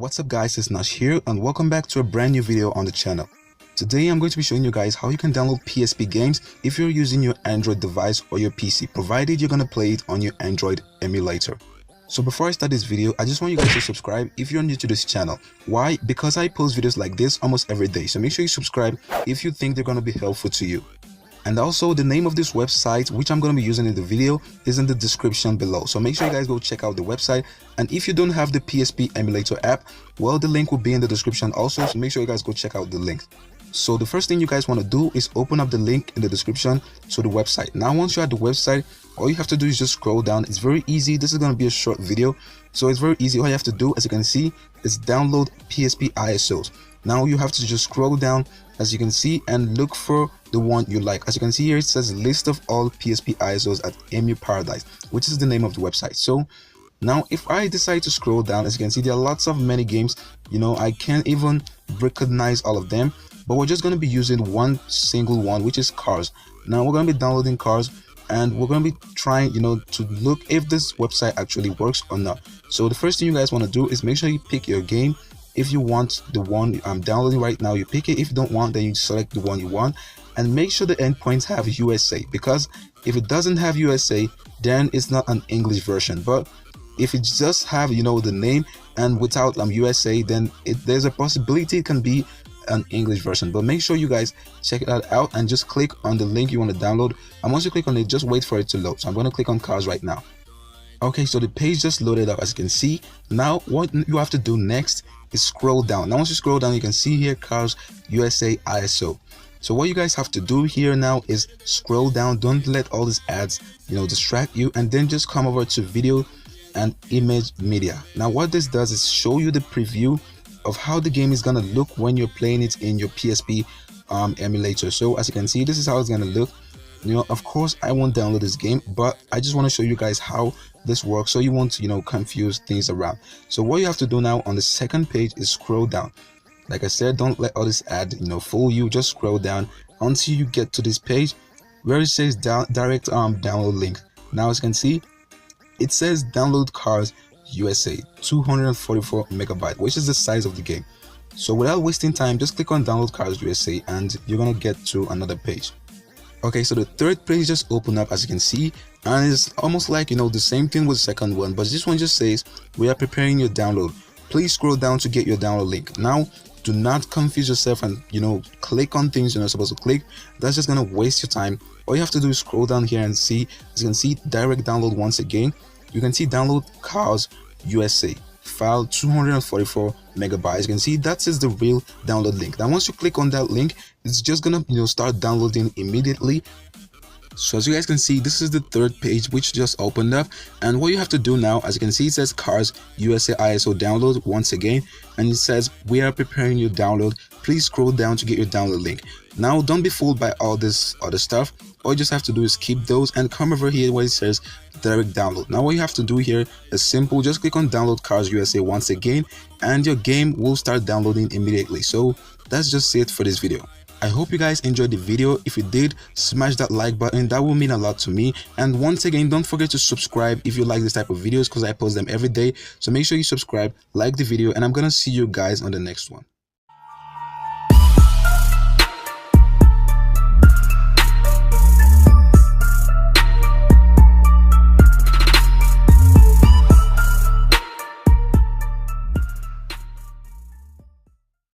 What's up guys, it's NOSH here and welcome back to a brand new video on the channel. Today I'm going to be showing you guys how you can download PSP games if you're using your Android device or your PC, provided you're going to play it on your Android emulator. So before I start this video, I just want you guys to subscribe if you're new to this channel. Why? Because I post videos like this almost every day, so make sure you subscribe if you think they're going to be helpful to you. And also, the name of this website, which I'm going to be using in the video, is in the description below. So make sure you guys go check out the website. And if you don't have the PSP emulator app, well, the link will be in the description also. So make sure you guys go check out the link. So the first thing you guys want to do is open up the link in the description to the website. Now, once you're at the website, all you have to do is just scroll down. It's very easy. This is going to be a short video, so it's very easy. All you have to do, as you can see, is download PSP ISOs. Now you have to just scroll down, as you can see, and look for the one you like. As you can see here, it says list of all PSP ISOs at EMU Paradise, which is the name of the website. So now if I decide to scroll down, as you can see, there are lots of many games. I can't even recognize all of them, but we're just going to be using one single one, which is Cars. Now we're going to be downloading Cars, and we're going to be trying to look if this website actually works or not. So the first thing you guys want to do is make sure you pick your game. If you want the one I'm downloading right now, you pick it. If you don't want, then you select the one you want, and make sure the endpoints have USA, because if it doesn't have USA, then it's not an English version. But if it just have the name and without USA, then there's a possibility it can be an English version. But make sure you guys check that out and just click on the link you want to download, and once you click on it, just wait for it to load. So I'm going to click on Cars right now. Okay, so the page just loaded up, as you can see. Now what you have to do next is scroll down. Now once you scroll down, you can see here Cars USA ISO. So what you guys have to do here now is scroll down. Don't let all these ads distract you, and then just come over to video and image media. Now what this does is show you the preview of how the game is gonna look when you're playing it in your PSP emulator. So as you can see, this is how it's gonna look. Of course I won't download this game, but I just want to show you guys how this works, so you won't confuse things around. So what you have to do now on the second page is scroll down. Like I said, don't let all this ad fool you. Just scroll down until you get to this page where it says direct download link. Now as you can see, it says download Cars USA 244 megabyte, which is the size of the game. So without wasting time, just click on download Cars USA and you're gonna get to another page. Okay, so the third page just opened up, as you can see, and it's almost like the same thing with the second one, but this one just says we are preparing your download. Please scroll down to get your download link. Now do not confuse yourself and click on things you're not supposed to click. That's just gonna waste your time. All you have to do is scroll down here and see, as you can see, direct download. Once again, you can see download Cars USA file 244 megabytes. You can see that is the real download link. Now once you click on that link, it's just gonna start downloading immediately. So as you guys can see, this is the third page which just opened up, and what you have to do now, as you can see, it says Cars USA ISO download once again, and it says we are preparing your download. Please scroll down to get your download link. Now don't be fooled by all this other stuff. All you just have to do is keep those and come over here where it says direct download. Now what you have to do here is simple. Just click on download Cars USA once again, and your game will start downloading immediately. So that's just it for this video. I hope you guys enjoyed the video. If you did, smash that like button. That will mean a lot to me. And once again, don't forget to subscribe if you like this type of videos, because I post them every day. So make sure you subscribe, like the video, and I'm gonna see you guys on the next one.